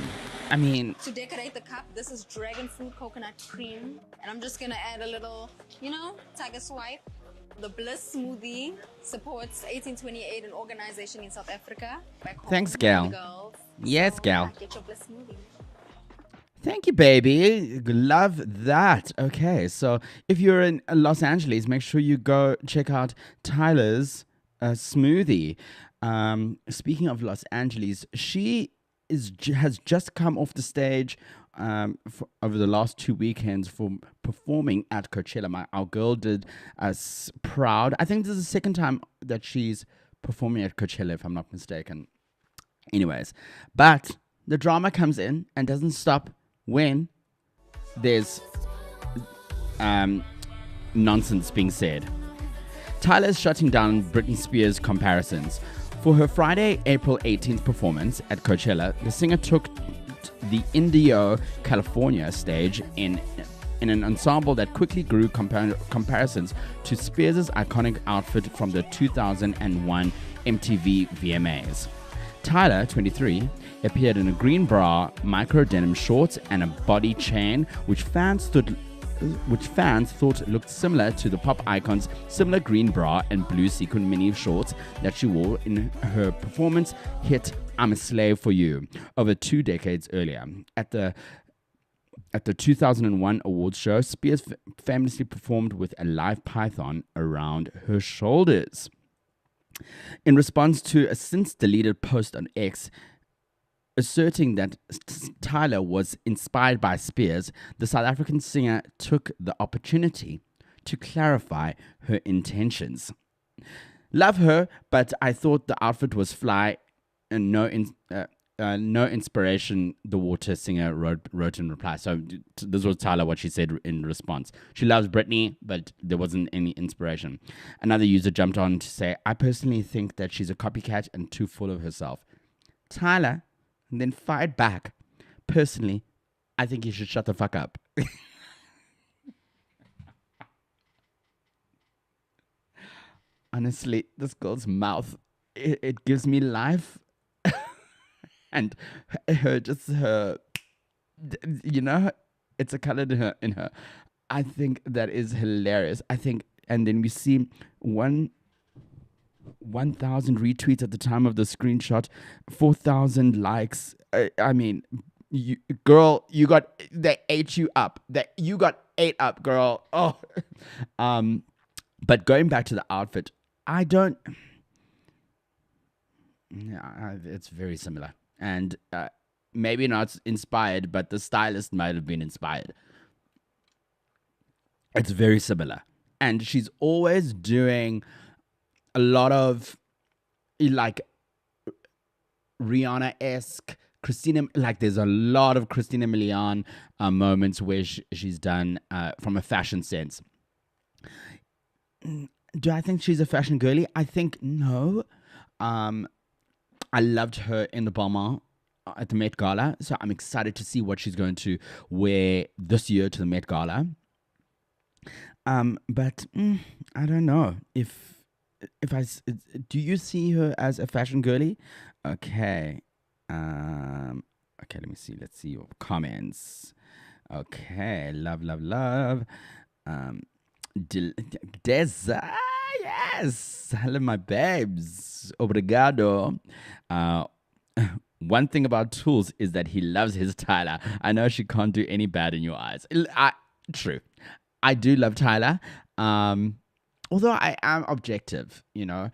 I mean, to decorate the cup, this is dragon fruit coconut cream. And I'm just going to add a little, tiger swipe. The Bliss smoothie supports 1828, an organization in South Africa. Thanks, gal. Girls. Yes, gal. Get your Bliss smoothie. Thank you, baby. Love that. Okay, so if you're in Los Angeles, make sure you go check out Tyla's smoothie. Speaking of Los Angeles, she has just come off the stage over the last 2 weekends for performing at Coachella. Our girl did us proud. I think this is the second time that she's performing at Coachella, if I'm not mistaken. Anyways, but the drama comes in and doesn't stop when there's nonsense being said. Tyla is shutting down Britney Spears comparisons. For her Friday, April 18th performance at Coachella, the singer took the Indio, California stage in in an ensemble that quickly grew comparisons to Spears' iconic outfit from the 2001 MTV VMAs. Tyla, 23, appeared in a green bra, micro denim shorts, and a body chain, which fans thought looked similar to the pop icon's similar green bra and blue sequin mini shorts that she wore in her performance hit I'm a Slave for You over 2 decades earlier. At the 2001 awards show, Spears famously performed with a live python around her shoulders. In response to a since-deleted post on X asserting that Tyla was inspired by Spears, the South African singer took the opportunity to clarify her intentions. Love her, but I thought the outfit was fly and no inspiration, the Water singer wrote in reply. So this was Tyla, what she said in response. She loves Britney, but there wasn't any inspiration. Another user jumped on to say, I personally think that she's a copycat and too full of herself. Tyla then fired back. Personally, I think you should shut the fuck up. Honestly, this girl's mouth, it gives me life. And her, you know, it's a color in her. I think that is hilarious. I think, and then we see 1,000 retweets at the time of the screenshot, 4,000 likes. I mean, they ate you up. You got ate up, girl. Oh, but going back to the outfit, it's very similar. And maybe not inspired, but the stylist might have been inspired. It's very similar. And she's always doing a lot of like Rihanna-esque, Christina, like there's a lot of Christina Milian moments where she's done from a fashion sense. Do I think she's a fashion girly? I think no. I loved her in the Balmain at the Met Gala, so I'm excited to see what she's going to wear this year to the Met Gala. But I don't know if do you see her as a fashion girly? Okay. Okay, let me see. Let's see your comments. Okay, love. Deza, yes. Hello, my babes. Obrigado. One thing about Toolz is that he loves his Tyla. I know she can't do any bad in your eyes. True. I do love Tyla. Although I am objective, you know.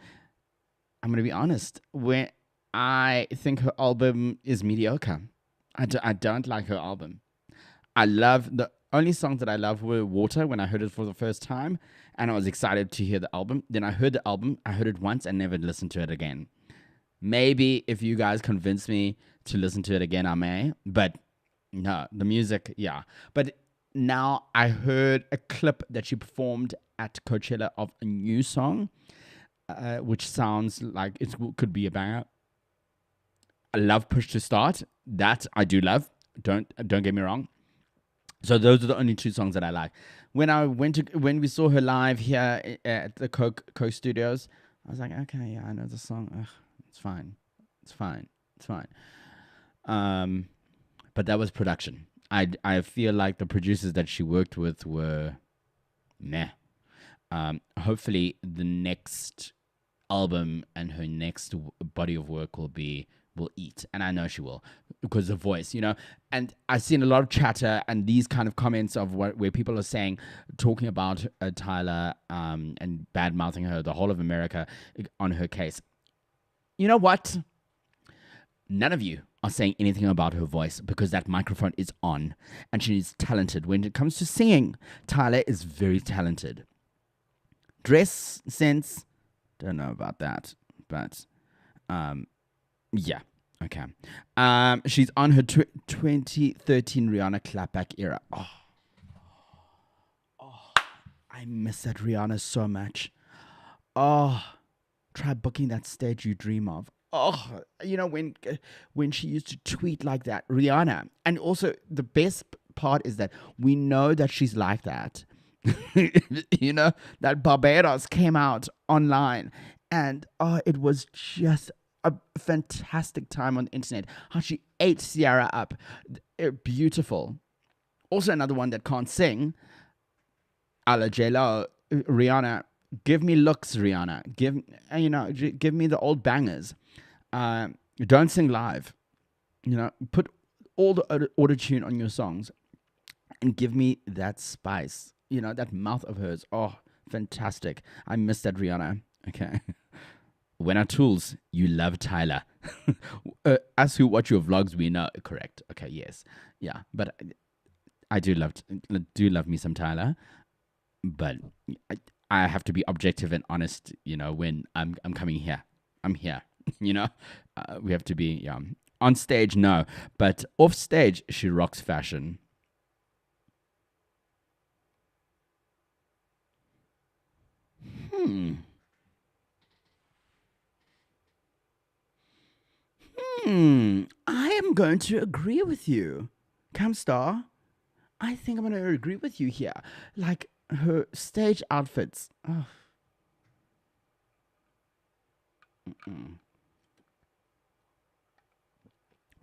I'm going to be honest. When I think her album is mediocre. I don't like her album. The only songs that I love were Water when I heard it for the first time, and I was excited to hear the album. Then I heard the album, I heard it once and never listened to it again. Maybe if you guys convince me to listen to it again, I may. But no, the music, yeah. But now I heard a clip that she performed at Coachella of a new song, which sounds like it could be a banger. I love Push to Start. That I do love. Don't get me wrong. So those are the only 2 songs that I like. When we saw her live here at the Coke Studios, I was like, okay, yeah, I know the song. Ugh, it's fine. But that was production. I feel like the producers that she worked with were meh. Hopefully the next album and her next body of work will eat, and I know she will, because the voice, you know. And I've seen a lot of chatter and these kind of comments of where people are talking about Tyla and bad mouthing her, the whole of America on her case. You know what? None of you are saying anything about her voice because that microphone is on and she's talented. When it comes to singing, Tyla is very talented. Dress sense, don't know about that, but yeah, okay. She's on her 2013 Rihanna clapback era. Oh, I miss that Rihanna so much. Oh, try booking that stage you dream of. Oh, you know, when she used to tweet like that, Rihanna. And also the best part is that we know that she's like that. You know, that Barbados came out online, and it was just a fantastic time on the internet. How she ate Ciara up. Beautiful. Also another one that can't sing, a la J-Lo, Rihanna. Give me looks, Rihanna. Give me the old bangers. Don't sing live. Put all the auto-tune on your songs and give me that spice. That mouth of hers. Oh, fantastic. I miss that Rihanna. Okay. When I Toolz, you love Tyla. Us who watch your vlogs, we know. Correct. Okay, yes. Yeah, but I do love me some Tyla. But I have to be objective and honest, when I'm coming here. I'm here. We have to be, on stage, no. But off stage, she rocks fashion. I am going to agree with you, Camstar. I think I'm going to agree with you here. Like, her stage outfits. Oh.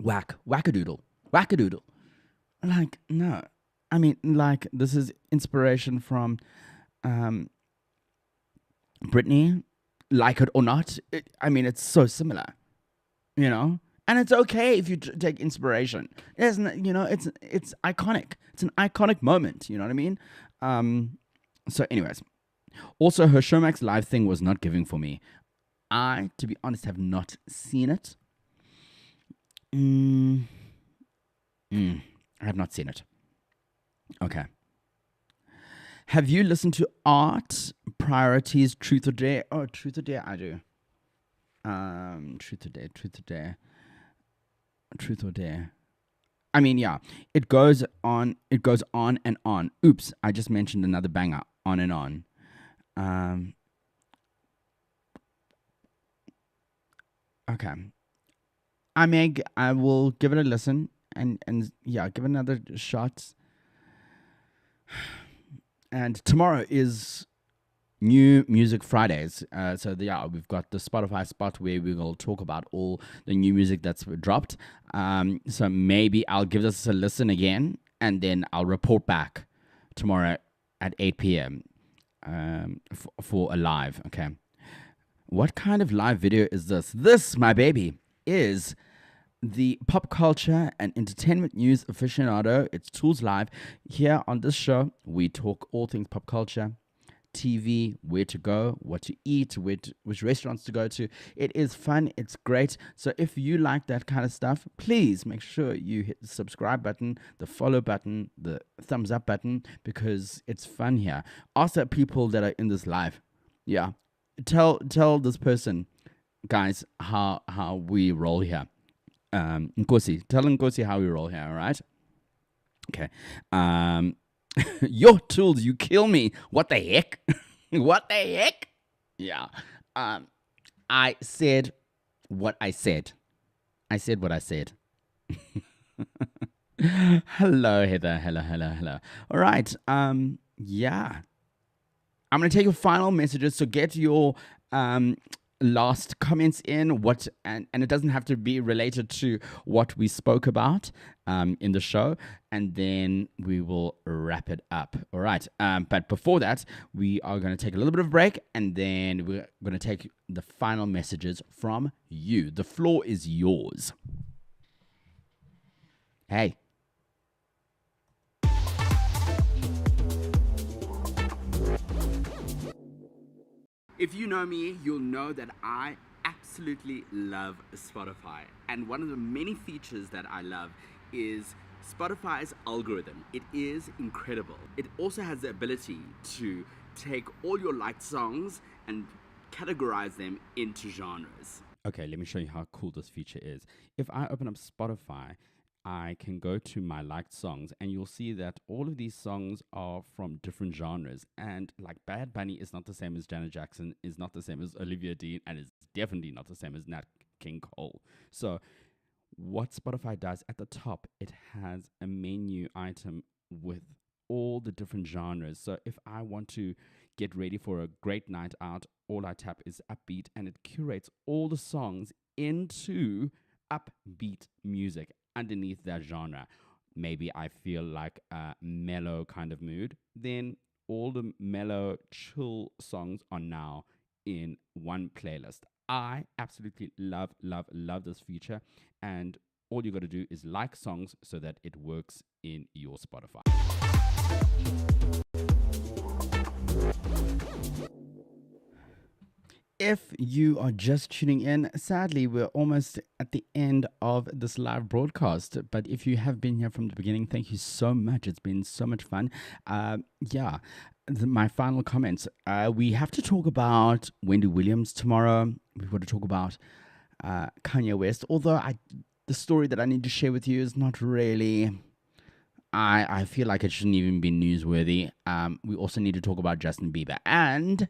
Wackadoodle. Like, no. I mean, like, this is inspiration from Britney. Like it or not. It's so similar. And it's okay if you take inspiration. It's iconic. It's an iconic moment. You know what I mean? So anyways, also her Showmax live thing was not giving for me. I, to be honest, have not seen it. I have not seen it. Okay. Have you listened to Art Priorities Truth or Dare? Oh, Truth or Dare, I do. Truth or Dare. I mean, yeah, it goes on and on. Oops, I just mentioned another banger, On and On. Okay. I will give it a listen and yeah, give it another shot. And tomorrow is New Music Fridays. We've got the Spotify spot where we will talk about all the new music that's dropped. So maybe I'll give this a listen again, and then I'll report back tomorrow at 8 p.m. For a live. Okay. What kind of live video is this? This, my baby, is the pop culture and entertainment news aficionado. It's Toolz Live. Here on this show, we talk all things pop culture, TV, where to go, what to eat, which restaurants to go to. It is fun. It's great. So if you like that kind of stuff, please make sure you hit the subscribe button, the follow button, the thumbs up button, because it's fun here. Ask the people that are in this live. Yeah. Tell this person, guys, how we roll here. Nkosi. Tell Nkosi how we roll here, all right? Okay. Your Toolz, you kill me. What the heck? What the heck? Yeah. I said what I said. I said what I said. Hello, Heather. Hello. All right. Yeah. I'm going to take your final messages. So get your last comments in, and it doesn't have to be related to what we spoke about in the show, and then we will wrap it up. All right. But before that, we are going to take a little bit of a break, and then we're going to take the final messages from you. The floor is yours. Hey. If you know me, you'll know that I absolutely love Spotify. And one of the many features that I love is Spotify's algorithm. It is incredible. It also has the ability to take all your liked songs and categorize them into genres. Okay, let me show you how cool this feature is. If I open up Spotify, I can go to my liked songs, and you'll see that all of these songs are from different genres. And like Bad Bunny is not the same as Janet Jackson, is not the same as Olivia Dean, and is definitely not the same as Nat King Cole. So what Spotify does at the top, it has a menu item with all the different genres. So if I want to get ready for a great night out, all I tap is upbeat, and it curates all the songs into upbeat music underneath that genre. Maybe I feel like a mellow kind of mood, then all the mellow, chill songs are now in one playlist. I absolutely love, love, love this feature. And all you got to do is like songs so that it works in your Spotify. If you are just tuning in, sadly, we're almost at the end of this live broadcast. But if you have been here from the beginning, thank you so much. It's been so much fun. My final comments. We have to talk about Wendy Williams tomorrow. We've got to talk about Kanye West. Although the story that I need to share with you is not really... I feel like it shouldn't even be newsworthy. We also need to talk about Justin Bieber. And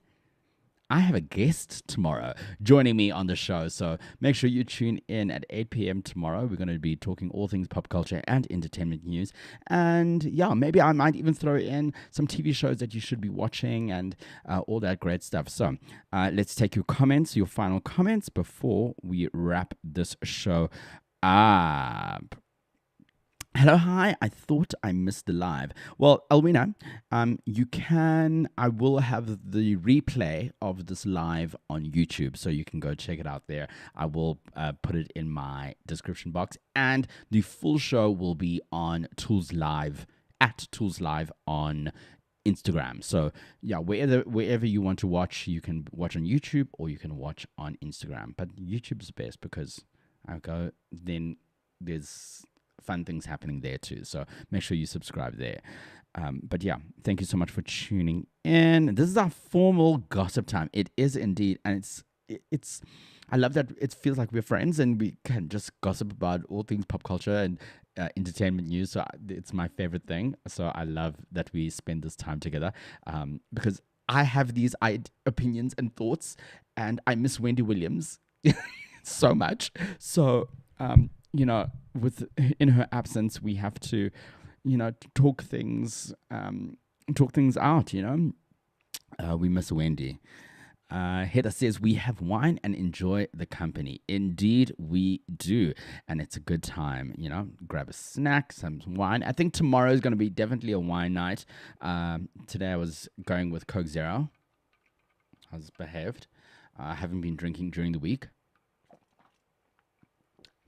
I have a guest tomorrow joining me on the show, so make sure you tune in at 8 p.m. tomorrow. We're going to be talking all things pop culture and entertainment news. And yeah, maybe I might even throw in some TV shows that you should be watching and all that great stuff. So let's take your comments, your final comments, before we wrap this show up. Hello, hi. I thought I missed the live. Well, Alwina, I will have the replay of this live on YouTube, so you can go check it out there. I will put it in my description box, and the full show will be on Toolz Live, at Toolz Live on Instagram. So yeah, wherever you want to watch, you can watch on YouTube or you can watch on Instagram. But YouTube's best because then there's fun things happening there too, so make sure you subscribe there. But yeah, thank you so much for tuning in. This is our formal gossip time. It is indeed, and it's I love that it feels like we're friends and we can just gossip about all things pop culture and entertainment news. So it's my favorite thing. So I love that we spend this time together, because I have these opinions and thoughts, and I miss Wendy Williams so much. So in her absence, we have to, talk things out. We miss Wendy. Heather says we have wine and enjoy the company. Indeed, we do, and it's a good time. Grab a snack, some wine. I think tomorrow is going to be definitely a wine night. Today I was going with Coke Zero. I was behaved. I haven't been drinking during the week.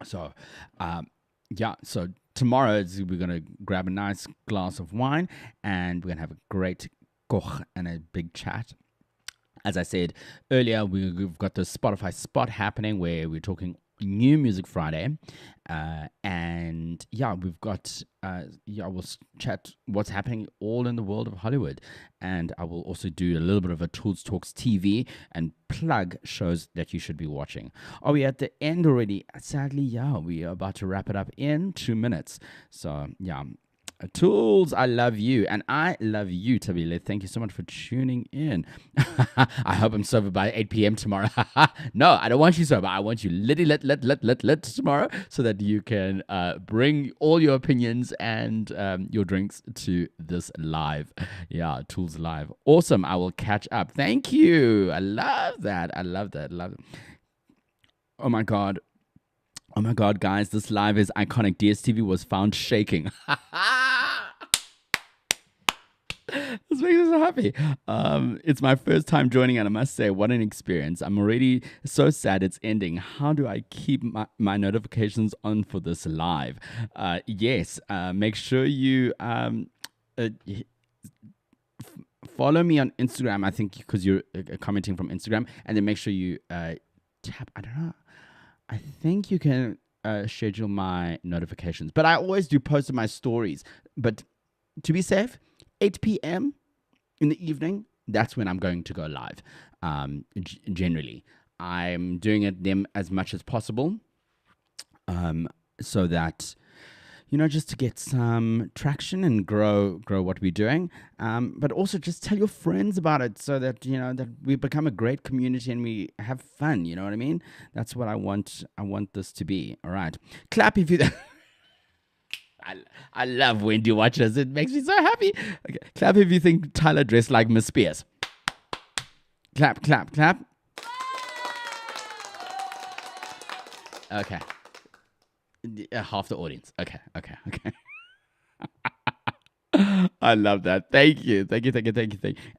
So, so tomorrow we're going to grab a nice glass of wine and we're going to have a great koch and a big chat. As I said earlier, we've got the Spotify spot happening where we're talking New Music Friday. And yeah, we've got, we'll chat what's happening all in the world of Hollywood. And I will also do a little bit of a Toolz Talks TV and plug shows that you should be watching. Are we at the end already? Sadly, yeah, we are about to wrap it up in 2 minutes. So yeah. Toolz, I love you, and I love you, Tabile. Thank you so much for tuning in. I hope I'm sober by 8 p.m. tomorrow. No, I don't want you sober. I want you lit tomorrow so that you can bring all your opinions and your drinks to this live. Yeah, Toolz Live. Awesome. I will catch up. Thank you. I love that. I love that. Love it. Oh, my God. Oh my God, guys, this live is iconic. DSTV was found shaking. This makes me so happy. It's my first time joining, and I must say, what an experience. I'm already so sad it's ending. How do I keep my notifications on for this live? Yes, make sure you follow me on Instagram, I think, because you're commenting from Instagram, and then make sure you tap, I don't know, I think you can schedule my notifications, but I always do post on my stories. But to be safe, 8 p.m. in the evening, that's when I'm going to go live. Generally, I'm doing it them as much as possible, so that just to get some traction and grow what we're doing. But also just tell your friends about it so that, that we become a great community and we have fun. You know what I mean? That's what I want. I want this to be. All right. Clap if you... I love when you watch us. It makes me so happy. Okay. Clap if you think Tyla dressed like Miss Spears. Clap, clap, clap. Okay. Half the audience. Okay. I love that. Thank you.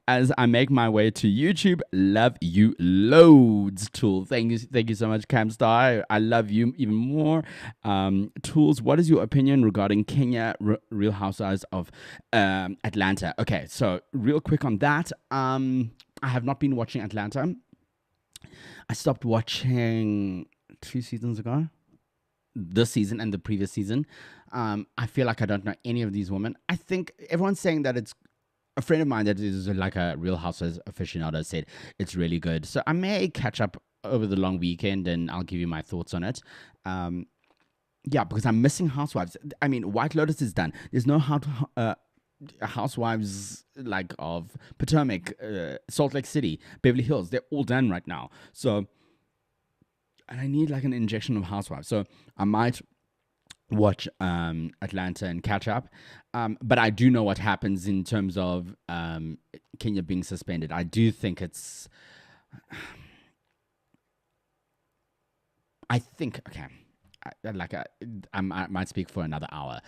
As I make my way to YouTube, love you loads, Toolz. Thank you so much, Camstar. I love you even more. Toolz, what is your opinion regarding Kenya Real Housewives of Atlanta? Okay, so real quick on that. I have not been watching Atlanta. I stopped watching 2 seasons ago. This season and the previous season. I feel like I don't know any of these women. I think everyone's saying that it's a friend of mine that is like a Real Housewives aficionado said it's really good. So I may catch up over the long weekend and I'll give you my thoughts on it. Yeah, because I'm missing Housewives. I mean, White Lotus is done. There's no Housewives like of Potomac, Salt Lake City, Beverly Hills. They're all done right now. So, and I need like an injection of Housewives. So I might watch Atlanta and catch up. But I do know what happens in terms of Kenya being suspended. I do think it's... I think... Okay. I might speak for another hour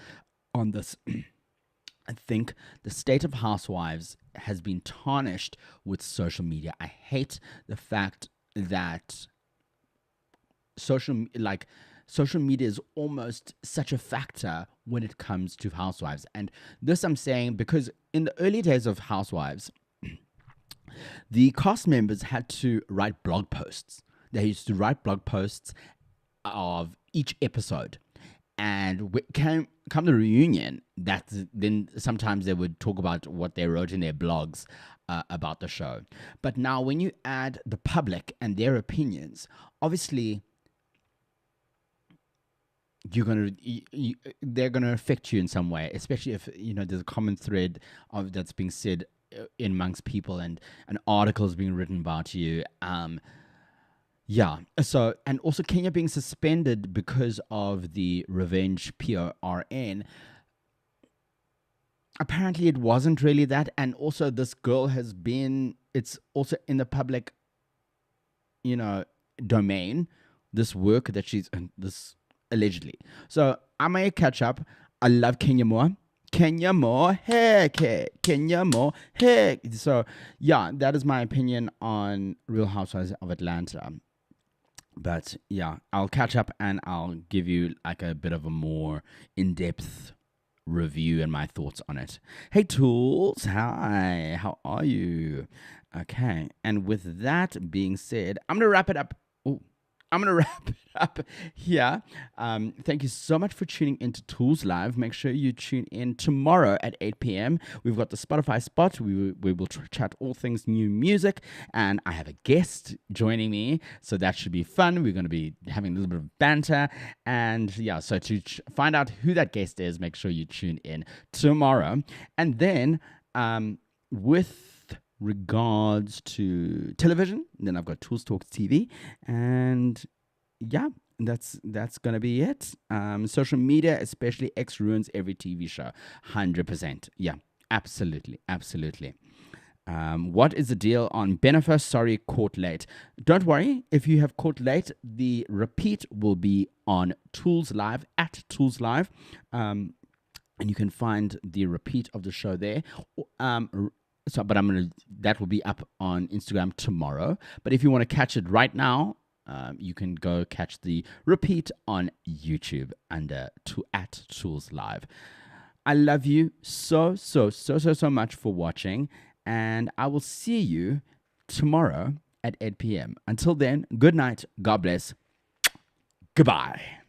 on this. I think the state of Housewives has been tarnished with social media. I hate the fact that social media is almost such a factor when it comes to Housewives. And this I'm saying because in the early days of Housewives, the cast members had to write blog posts. They used to write blog posts of each episode. And come the reunion, then sometimes they would talk about what they wrote in their blogs about the show. But now when you add the public and their opinions, obviously they're gonna affect you in some way, especially if there's a common thread of that's being said in amongst people and an article is being written about you. Yeah. So, and also Kenya being suspended because of the revenge PORN. Apparently it wasn't really that. And also this girl it's also in the public, domain, this work that she's, allegedly. So I may catch up. I love Kenya more. Kenya more, heck. Kenya more, heck. So yeah, that is my opinion on Real Housewives of Atlanta. But yeah, I'll catch up and I'll give you like a bit of a more in-depth review and my thoughts on it. Hey Toolz, hi, how are you? Okay, and with that being said, I'm going to wrap it up. Here. Thank you so much for tuning into Toolz Live. Make sure you tune in tomorrow at 8 p.m. We've got the Spotify spot. We will chat all things new music. And I have a guest joining me. So that should be fun. We're going to be having a little bit of banter. And yeah, so to find out who that guest is, make sure you tune in tomorrow. And then with regards to television, then I've got Toolz Talks TV, and yeah, that's gonna be it. Social media, especially X, ruins every TV show. 100%. Yeah, absolutely. What is the deal on Bennifer? Sorry, caught late. Don't worry, if you have caught late, the repeat will be on Toolz Live at Toolz Live, and you can find the repeat of the show there. But that will be up on Instagram tomorrow. But if you want to catch it right now, you can go catch the repeat on YouTube under at Toolz Live. I love you so much for watching, and I will see you tomorrow at 8 p.m. Until then, good night, God bless, goodbye.